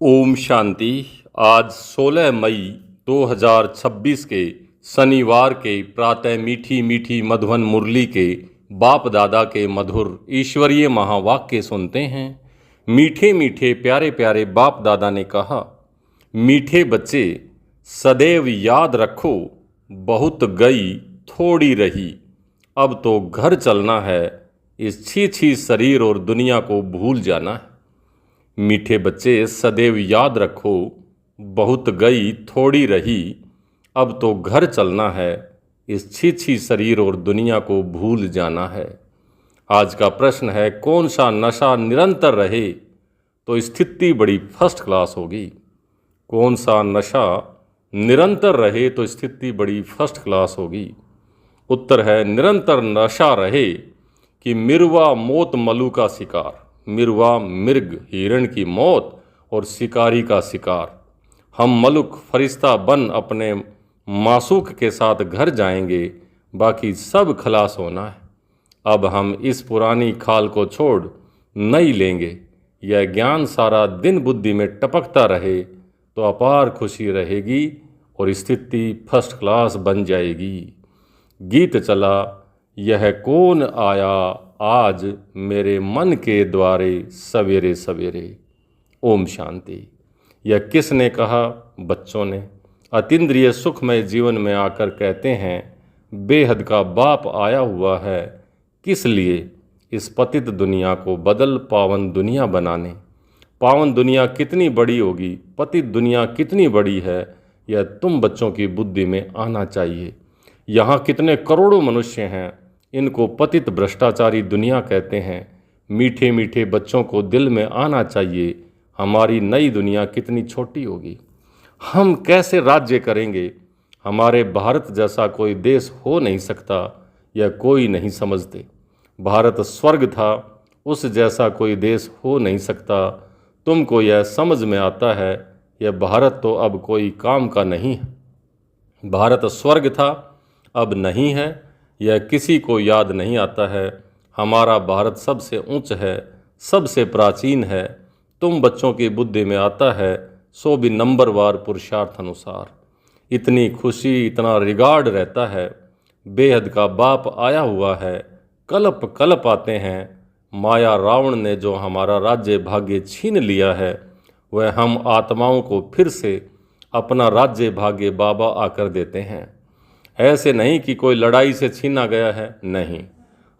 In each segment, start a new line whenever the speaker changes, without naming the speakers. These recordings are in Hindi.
ओम शांति। आज 16 मई 2026 के शनिवार के प्रातः मीठी मीठी मधुवन मुरली के बाप दादा के मधुर ईश्वरीय महावाक्य सुनते हैं। मीठे मीठे प्यारे प्यारे बाप दादा ने कहा, मीठे बच्चे सदैव याद रखो, बहुत गई थोड़ी रही, अब तो घर चलना है, इस छी छी शरीर और दुनिया को भूल जाना है। मीठे बच्चे सदैव याद रखो, बहुत गई थोड़ी रही, अब तो घर चलना है, इस छी छी शरीर और दुनिया को भूल जाना है। आज का प्रश्न है, कौन सा नशा निरंतर रहे तो स्थिति बड़ी फर्स्ट क्लास होगी। कौन सा नशा निरंतर रहे तो स्थिति बड़ी फर्स्ट क्लास होगी। उत्तर है, निरंतर नशा रहे कि मिर्वा मौत मलू का शिकार, मिर्वा मिर्ग हिरण की मौत और शिकारी का शिकार। हम मलुक फरिश्ता बन अपने मासूक के साथ घर जाएंगे, बाकी सब खलास होना है। अब हम इस पुरानी खाल को छोड़ नई लेंगे। यह ज्ञान सारा दिन बुद्धि में टपकता रहे तो अपार खुशी रहेगी और स्थिति फर्स्ट क्लास बन जाएगी। गीत चला, यह कौन आया आज मेरे मन के द्वारे सवेरे सवेरे। ओम शांति। यह किसने कहा? बच्चों ने। अतीन्द्रिय सुखमय जीवन में आकर कहते हैं, बेहद का बाप आया हुआ है। किस लिए? इस पतित दुनिया को बदल पावन दुनिया बनाने। पावन दुनिया कितनी बड़ी होगी, पतित दुनिया कितनी बड़ी है, यह तुम बच्चों की बुद्धि में आना चाहिए। यहाँ कितने करोड़ों मनुष्य हैं, इनको पतित भ्रष्टाचारी दुनिया कहते हैं। मीठे मीठे बच्चों को दिल में आना चाहिए, हमारी नई दुनिया कितनी छोटी होगी। हम कैसे राज्य करेंगे? हमारे भारत जैसा कोई देश हो नहीं सकता, यह कोई नहीं समझते। भारत स्वर्ग था, उस जैसा कोई देश हो नहीं सकता। तुमको यह समझ में आता है, यह भारत तो अब कोई काम का नहीं है। भारत स्वर्ग था, अब नहीं है, यह किसी को याद नहीं आता है। हमारा भारत सबसे ऊंच है, सबसे प्राचीन है। तुम बच्चों की बुद्धि में आता है, सो भी नंबरवार पुरुषार्थ अनुसार। इतनी खुशी, इतना रिगार्ड रहता है। बेहद का बाप आया हुआ है, कल्प कल्प आते हैं। माया रावण ने जो हमारा राज्य भाग्य छीन लिया है, वह हम आत्माओं को फिर से अपना राज्य भाग्य बाबा आकर देते हैं। ऐसे नहीं कि कोई लड़ाई से छीना गया है, नहीं।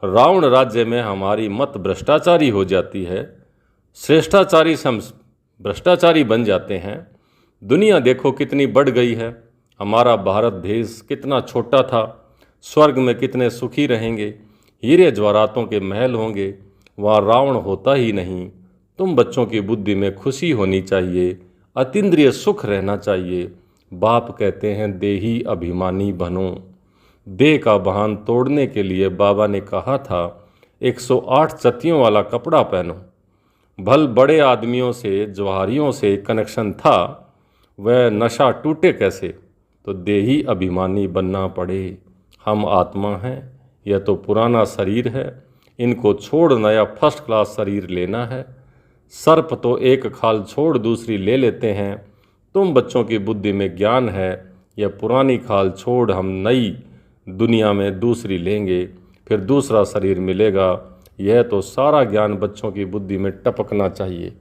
रावण राज्य में हमारी मत भ्रष्टाचारी हो जाती है, श्रेष्ठाचारी से हम भ्रष्टाचारी बन जाते हैं। दुनिया देखो कितनी बढ़ गई है। हमारा भारत देश कितना छोटा था, स्वर्ग में कितने सुखी रहेंगे, हीरे जवाहरातों के महल होंगे, वहाँ रावण होता ही नहीं। तुम बच्चों की बुद्धि में खुशी होनी चाहिए, अतीन्द्रिय सुख रहना चाहिए। बाप कहते हैं, देही अभिमानी बनो। देह का बहान तोड़ने के लिए बाबा ने कहा था, 108 चतियों वाला कपड़ा पहनो। भल बड़े आदमियों से, जवाहरियों से कनेक्शन था, वह नशा टूटे कैसे? तो देही अभिमानी बनना पड़े। हम आत्मा हैं, यह तो पुराना शरीर है, इनको छोड़ नया फर्स्ट क्लास शरीर लेना है। सर्प तो एक खाल छोड़ दूसरी ले लेते हैं। तुम बच्चों की बुद्धि में ज्ञान है, यह पुरानी खाल छोड़ हम नई दुनिया में दूसरी लेंगे, फिर दूसरा शरीर मिलेगा। यह तो सारा ज्ञान बच्चों की बुद्धि में टपकना चाहिए।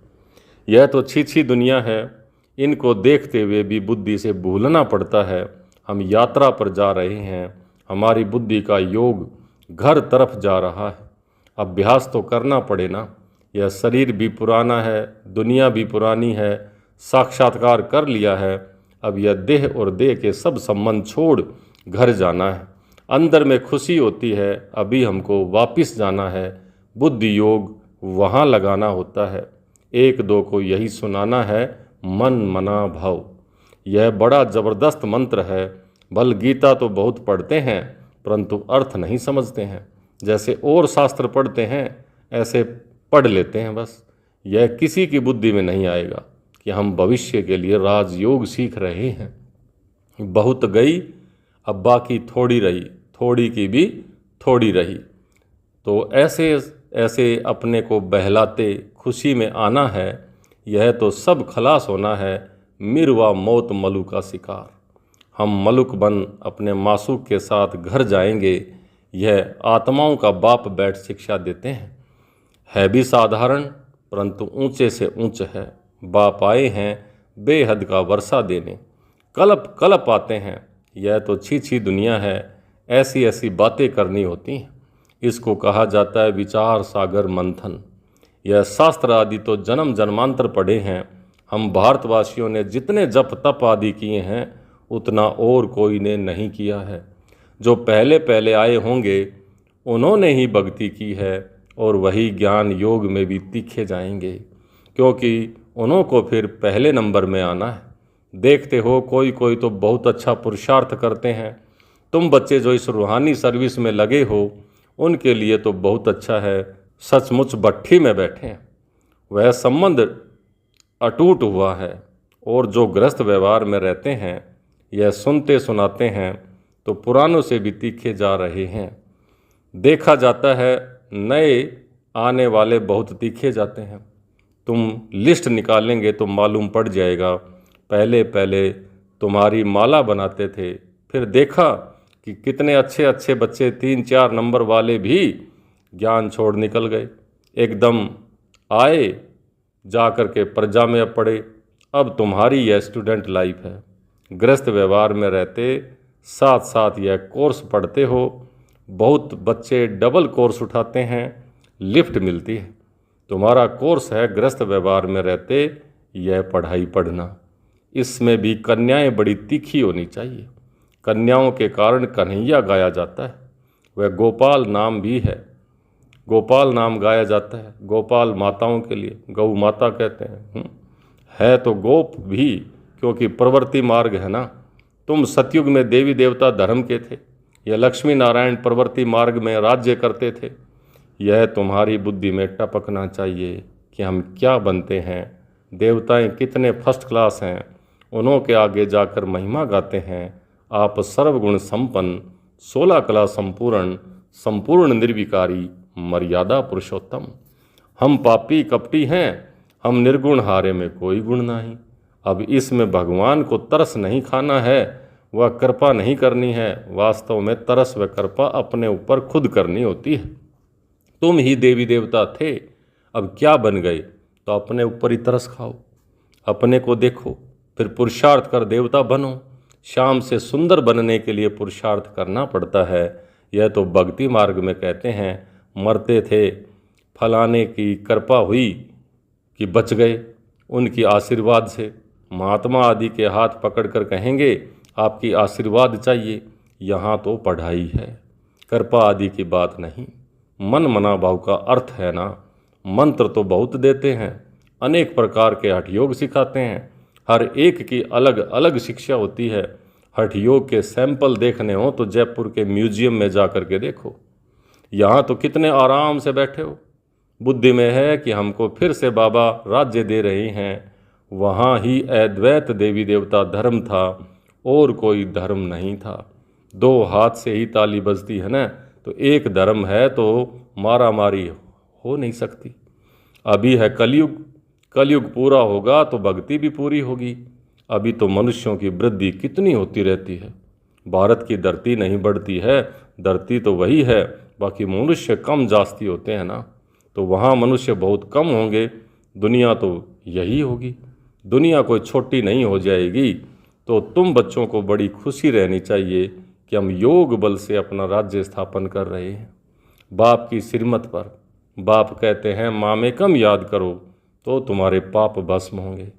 यह तो छी दुनिया है, इनको देखते हुए भी बुद्धि से भूलना पड़ता है। हम यात्रा पर जा रहे हैं, हमारी बुद्धि का योग घर तरफ जा रहा है। अभ्यास तो करना पड़े ना। यह शरीर भी पुराना है, दुनिया भी पुरानी है, साक्षात्कार कर लिया है। अब यह देह और देह के सब संबंध छोड़ घर जाना है। अंदर में खुशी होती है, अभी हमको वापस जाना है। बुद्धि योग वहाँ लगाना होता है। एक दो को यही सुनाना है, मन मना भाव। यह बड़ा ज़बरदस्त मंत्र है। भल गीता तो बहुत पढ़ते हैं, परंतु अर्थ नहीं समझते हैं। जैसे और शास्त्र पढ़ते हैं, ऐसे पढ़ लेते हैं बस। यह किसी की बुद्धि में नहीं आएगा कि हम भविष्य के लिए राजयोग सीख रहे हैं। बहुत गई, अब बाकी थोड़ी रही, थोड़ी की भी थोड़ी रही। तो ऐसे ऐसे अपने को बहलाते खुशी में आना है। यह तो सब खलास होना है, मिरवा मौत मलू का शिकार। हम मलुक बन अपने मासूक के साथ घर जाएंगे, यह आत्माओं का बाप बैठ शिक्षा देते हैं। है भी साधारण परंतु ऊंचे से ऊंच है। बाप आए हैं बेहद का वर्षा देने, कलप कलप आते हैं। यह तो छी दुनिया है, ऐसी ऐसी बातें करनी होती हैं। इसको कहा जाता है विचार सागर मंथन। यह शास्त्र आदि तो जन्म जन्मांतर पढ़े हैं। हम भारतवासियों ने जितने जप तप आदि किए हैं उतना और कोई ने नहीं किया है। जो पहले पहले आए होंगे उन्होंने ही भक्ति की है और वही ज्ञान योग में भी तीखे जाएंगे, क्योंकि उन्हों को फिर पहले नंबर में आना है। देखते हो कोई कोई तो बहुत अच्छा पुरुषार्थ करते हैं। तुम बच्चे जो इस रूहानी सर्विस में लगे हो उनके लिए तो बहुत अच्छा है, सचमुच भट्ठी में बैठे हैं। वह संबंध अटूट हुआ है। और जो गृहस्थ व्यवहार में रहते हैं यह सुनते सुनाते हैं तो पुरानों से भी तीखे जा रहे हैं। देखा जाता है नए आने वाले बहुत तीखे जाते हैं। तुम लिस्ट निकालेंगे तो मालूम पड़ जाएगा। पहले पहले तुम्हारी माला बनाते थे, फिर देखा कि कितने अच्छे अच्छे बच्चे 3-4 नंबर वाले भी ज्ञान छोड़ निकल गए। एकदम आए जा कर के प्रजा में पड़े। अब तुम्हारी यह स्टूडेंट लाइफ है। गृहस्थ व्यवहार में रहते साथ साथ यह कोर्स पढ़ते हो। बहुत बच्चे डबल कोर्स उठाते हैं, लिफ्ट मिलती है। तुम्हारा कोर्स है गृहस्थ व्यवहार में रहते यह पढ़ाई पढ़ना। इसमें भी कन्याएं बड़ी तीखी होनी चाहिए। कन्याओं के कारण कन्हैया गाया जाता है। वह गोपाल नाम भी है, गोपाल नाम गाया जाता है। गोपाल माताओं के लिए गौ माता कहते हैं। है तो गोप भी, क्योंकि प्रवृत्ति मार्ग है ना। तुम सतयुग में देवी देवता धर्म के थे, यह लक्ष्मी नारायण प्रवृत्ति मार्ग में राज्य करते थे। यह तुम्हारी बुद्धि में टपकना चाहिए कि हम क्या बनते हैं। देवताएं कितने फर्स्ट क्लास हैं, उन्हों के आगे जाकर महिमा गाते हैं। आप सर्वगुण संपन्न, 16 कला संपूर्ण, संपूर्ण निर्विकारी, मर्यादा पुरुषोत्तम। हम पापी कपटी हैं, हम निर्गुण, हारे में कोई गुण नहीं। अब इसमें भगवान को तरस नहीं खाना है, वह कृपा नहीं करनी है। वास्तव में तरस व कृपा अपने ऊपर खुद करनी होती है। तुम ही देवी देवता थे, अब क्या बन गए? तो अपने ऊपर ही तरस खाओ, अपने को देखो, फिर पुरुषार्थ कर देवता बनो। शाम से सुंदर बनने के लिए पुरुषार्थ करना पड़ता है। यह तो भक्ति मार्ग में कहते हैं। मरते थे, फलाने की कृपा हुई कि बच गए, उनकी आशीर्वाद से। महात्मा आदि के हाथ पकड़कर कहेंगे आपकी आशीर्वाद चाहिए। यहाँ तो पढ़ाई है, कृपा आदि की बात नहीं। मन मना भाव का अर्थ है ना। मंत्र तो बहुत देते हैं, अनेक प्रकार के हठ योग सिखाते हैं। हर एक की अलग अलग शिक्षा होती है। हठ योग के सैंपल देखने हो तो जयपुर के म्यूजियम में जा कर के देखो। यहाँ तो कितने आराम से बैठे हो। बुद्धि में है कि हमको फिर से बाबा राज्य दे रहे हैं। वहाँ ही अद्वैत देवी देवता धर्म था और कोई धर्म नहीं था। 2 हाथ से ही ताली बजती है ना, तो एक धर्म है तो मारा मारी हो नहीं सकती। अभी है कलयुग, कलयुग पूरा होगा तो भक्ति भी पूरी होगी। अभी तो मनुष्यों की वृद्धि कितनी होती रहती है। भारत की धरती नहीं बढ़ती है, धरती तो वही है, बाकी मनुष्य कम जास्ती होते हैं ना। तो वहाँ मनुष्य बहुत कम होंगे, दुनिया तो यही होगी। दुनिया कोई छोटी नहीं हो जाएगी। तो तुम बच्चों को बड़ी खुशी रहनी चाहिए कि हम योग बल से अपना राज्य स्थापन कर रहे हैं बाप की श्रीमत पर। बाप कहते हैं मामेकम याद करो तो तुम्हारे पाप भस्म होंगे।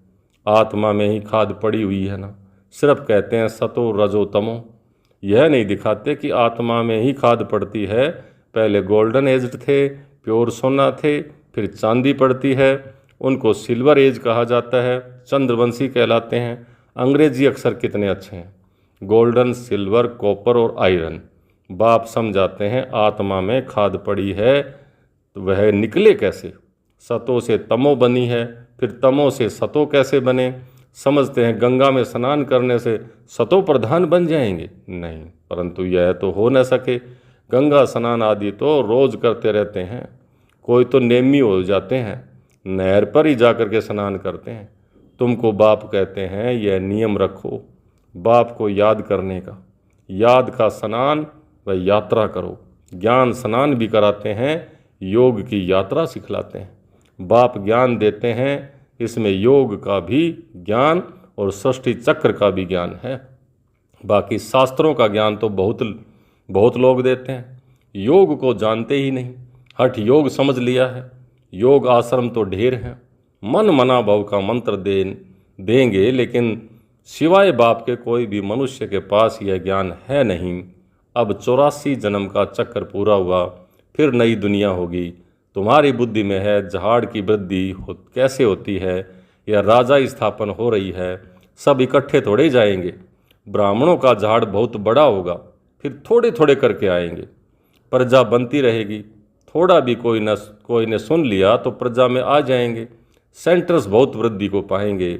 आत्मा में ही खाद पड़ी हुई है ना। सिर्फ कहते हैं सतो रजो तमो, यह नहीं दिखाते कि आत्मा में ही खाद पड़ती है। पहले गोल्डन एज थे, प्योर सोना थे, फिर चांदी पड़ती है, उनको सिल्वर एज कहा जाता है, चंद्रवंशी कहलाते हैं। अंग्रेजी अक्षर कितने अच्छे हैं, गोल्डन, सिल्वर, कॉपर और आयरन। बाप समझाते हैं आत्मा में खाद पड़ी है तो वह निकले कैसे। सतो से तमो बनी है, फिर तमो से सतो कैसे बने। समझते हैं गंगा में स्नान करने से सतो प्रधान बन जाएंगे, नहीं, परंतु यह तो हो न सके। गंगा स्नान आदि तो रोज करते रहते हैं, कोई तो नेमी हो जाते हैं। नहर पर ही जाकर के स्नान करते हैं। तुमको बाप कहते हैं यह नियम रखो बाप को याद करने का, याद का स्नान व यात्रा करो। ज्ञान स्नान भी कराते हैं, योग की यात्रा सिखलाते हैं। बाप ज्ञान देते हैं, इसमें योग का भी ज्ञान और सृष्टि चक्र का भी ज्ञान है। बाकी शास्त्रों का ज्ञान तो बहुत लोग देते हैं, योग को जानते ही नहीं। हठ योग समझ लिया है, योग आश्रम तो ढेर हैं। मन मना भव का मंत्र देंगे, लेकिन सिवाय बाप के कोई भी मनुष्य के पास यह ज्ञान है नहीं। अब 84 जन्म का चक्कर पूरा हुआ, फिर नई दुनिया होगी। तुम्हारी बुद्धि में है झाड़ की वृद्धि कैसे होती है, या राजा स्थापन हो रही है। सब इकट्ठे थोड़े जाएंगे। ब्राह्मणों का झाड़ बहुत बड़ा होगा, फिर थोड़े थोड़े करके आएंगे। प्रजा बनती रहेगी, थोड़ा भी कोई ने सुन लिया तो प्रजा में आ जाएंगे। सेंटर्स बहुत वृद्धि को पाएंगे।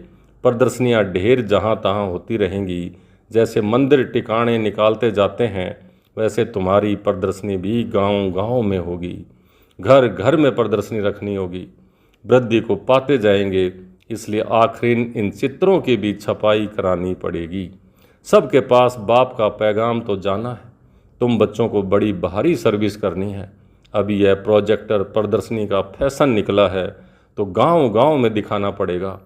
प्रदर्शनियाँ ढेर जहाँ तहाँ होती रहेंगी। जैसे मंदिर टिकाणे निकालते जाते हैं, वैसे तुम्हारी प्रदर्शनी भी गांव गांव में होगी। घर घर में प्रदर्शनी रखनी होगी। वृद्धि को पाते जाएंगे, इसलिए आखिर इन चित्रों की भी छपाई करानी पड़ेगी। सबके पास बाप का पैगाम तो जाना है। तुम बच्चों को बड़ी भारी सर्विस करनी है। अभी यह प्रोजेक्टर प्रदर्शनी का फैशन निकला है, तो गांव गांव में दिखाना पड़ेगा।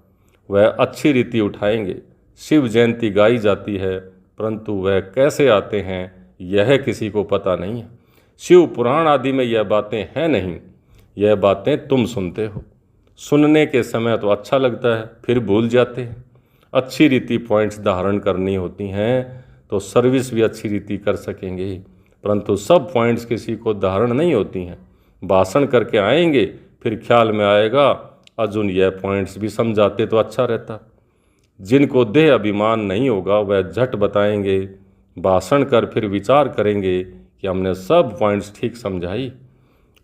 वह अच्छी रीति उठाएंगे। शिव जयंती गाई जाती है, परंतु वह कैसे आते हैं यह किसी को पता नहीं है। शिव पुराण आदि में यह बातें हैं नहीं, यह बातें तुम सुनते हो। सुनने के समय तो अच्छा लगता है, फिर भूल जाते हैं। अच्छी रीति पॉइंट्स धारण करनी होती हैं तो सर्विस भी अच्छी रीति कर सकेंगे, परंतु सब पॉइंट्स किसी को धारण नहीं होती हैं। भाषण करके आएंगे, फिर ख्याल में आएगा अर्जुन यह पॉइंट्स भी समझाते तो अच्छा रहता। जिनको देह अभिमान नहीं होगा वह झट बताएंगे। भाषण कर फिर विचार करेंगे कि हमने सब पॉइंट्स ठीक समझाई।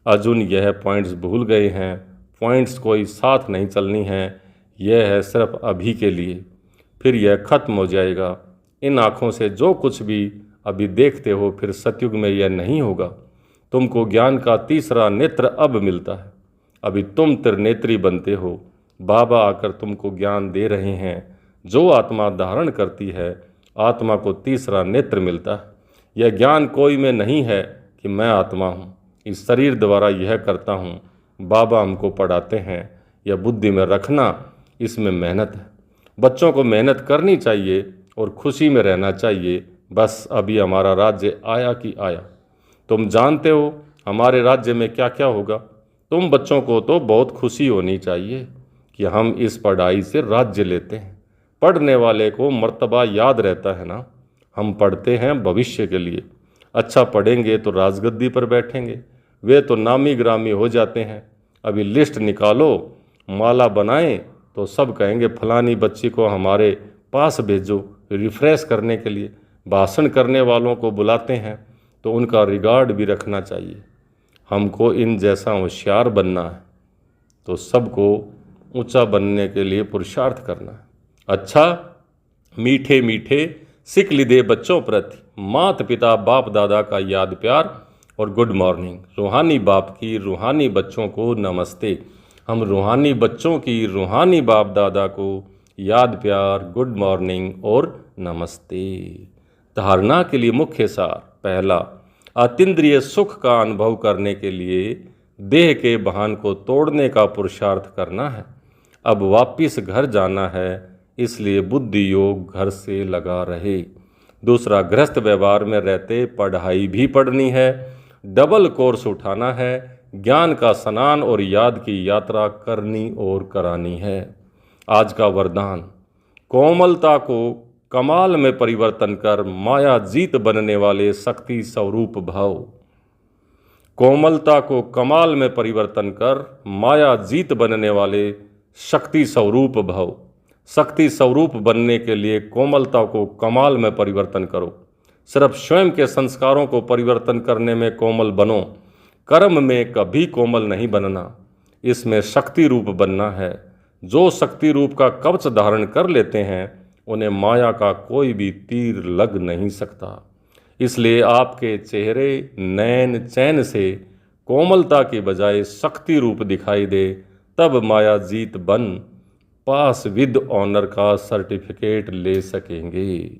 अर्जुन यह पॉइंट्स भूल गए हैं। पॉइंट्स कोई साथ नहीं चलनी है, यह है सिर्फ अभी के लिए, फिर यह खत्म हो जाएगा। इन आँखों से जो कुछ भी अभी देखते हो, फिर सतयुग में यह नहीं होगा। तुमको ज्ञान का तीसरा नेत्र अब मिलता है। अभी तुम त्रिनेत्री बनते हो। बाबा आकर तुमको ज्ञान दे रहे हैं। जो आत्मा धारण करती है, आत्मा को तीसरा नेत्र मिलता है। यह ज्ञान कोई में नहीं है कि मैं आत्मा हूँ, इस शरीर द्वारा यह करता हूँ। बाबा हमको पढ़ाते हैं, यह बुद्धि में रखना, इसमें मेहनत है। बच्चों को मेहनत करनी चाहिए और खुशी में रहना चाहिए। बस अभी हमारा राज्य आया कि आया। तुम जानते हो हमारे राज्य में क्या क्या होगा। तुम बच्चों को तो बहुत खुशी होनी चाहिए कि हम इस पढ़ाई से राज्य लेते हैं। पढ़ने वाले को मर्तबा याद रहता है ना। हम पढ़ते हैं भविष्य के लिए। अच्छा पढ़ेंगे तो राजगद्दी पर बैठेंगे। वे तो नामी ग्रामी हो जाते हैं। अभी लिस्ट निकालो, माला बनाएं तो सब कहेंगे फलानी बच्ची को हमारे पास भेजो रिफ्रेश करने के लिए। भाषण करने वालों को बुलाते हैं तो उनका रिगार्ड भी रखना चाहिए। हमको इन जैसा होशियार बनना है, तो सबको ऊंचा बनने के लिए पुरुषार्थ करना है। अच्छा, मीठे मीठे सिक लिदे बच्चों प्रति माता पिता बाप दादा का याद प्यार और गुड मॉर्निंग। रूहानी बाप की रूहानी बच्चों को नमस्ते। हम रूहानी बच्चों की रूहानी बाप दादा को याद प्यार, गुड मॉर्निंग और नमस्ते। धारणा के लिए मुख्य सार। पहला, अतीन्द्रिय सुख का अनुभव करने के लिए देह के बहान को तोड़ने का पुरुषार्थ करना है। अब वापिस घर जाना है, इसलिए बुद्धि योग घर से लगा रहे। दूसरा, गृहस्थ व्यवहार में रहते पढ़ाई भी पढ़नी है, डबल कोर्स उठाना है, ज्ञान का स्नान और याद की यात्रा करनी और करानी है। आज का वरदान, कोमलता को कमाल में परिवर्तन कर माया जीत बनने वाले शक्ति स्वरूप भाव। कोमलता को कमाल में परिवर्तन कर माया जीत बनने वाले शक्ति स्वरूप भाव। शक्ति स्वरूप बनने के लिए कोमलता को कमाल में परिवर्तन करो। सिर्फ स्वयं के संस्कारों को परिवर्तन करने में कोमल बनो, कर्म में कभी कोमल नहीं बनना। इसमें शक्ति रूप बनना है। जो शक्ति रूप का कवच धारण कर लेते हैं उन्हें माया का कोई भी तीर लग नहीं सकता। इसलिए आपके चेहरे नैन चैन से कोमलता की बजाय शक्ति रूप दिखाई दे, तब माया जीत बन पास विद ऑनर का सर्टिफिकेट ले सकेंगे।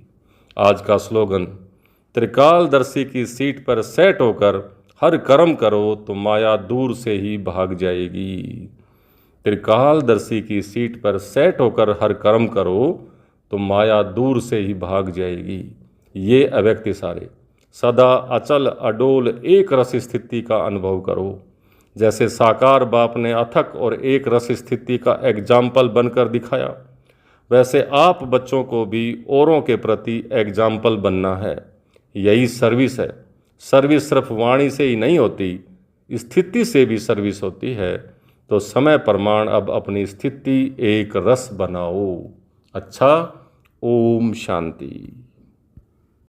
आज का स्लोगन, त्रिकालदर्शी की सीट पर सेट होकर हर कर्म करो तो माया दूर से ही भाग जाएगी। त्रिकालदर्शी की सीट पर सेट होकर हर कर्म करो तो माया दूर से ही भाग जाएगी। ये अव्यक्त इशारे सदा अचल अडोल एक रस स्थिति का अनुभव करो। जैसे साकार बाप ने अथक और एक रस स्थिति का एग्जाम्पल बनकर दिखाया, वैसे आप बच्चों को भी औरों के प्रति एग्जाम्पल बनना है। यही सर्विस है। सर्विस सिर्फ वाणी से ही नहीं होती, स्थिति से भी सर्विस होती है। तो समय प्रमाण अब अपनी स्थिति एक रस बनाओ। अच्छा, ओम शांति।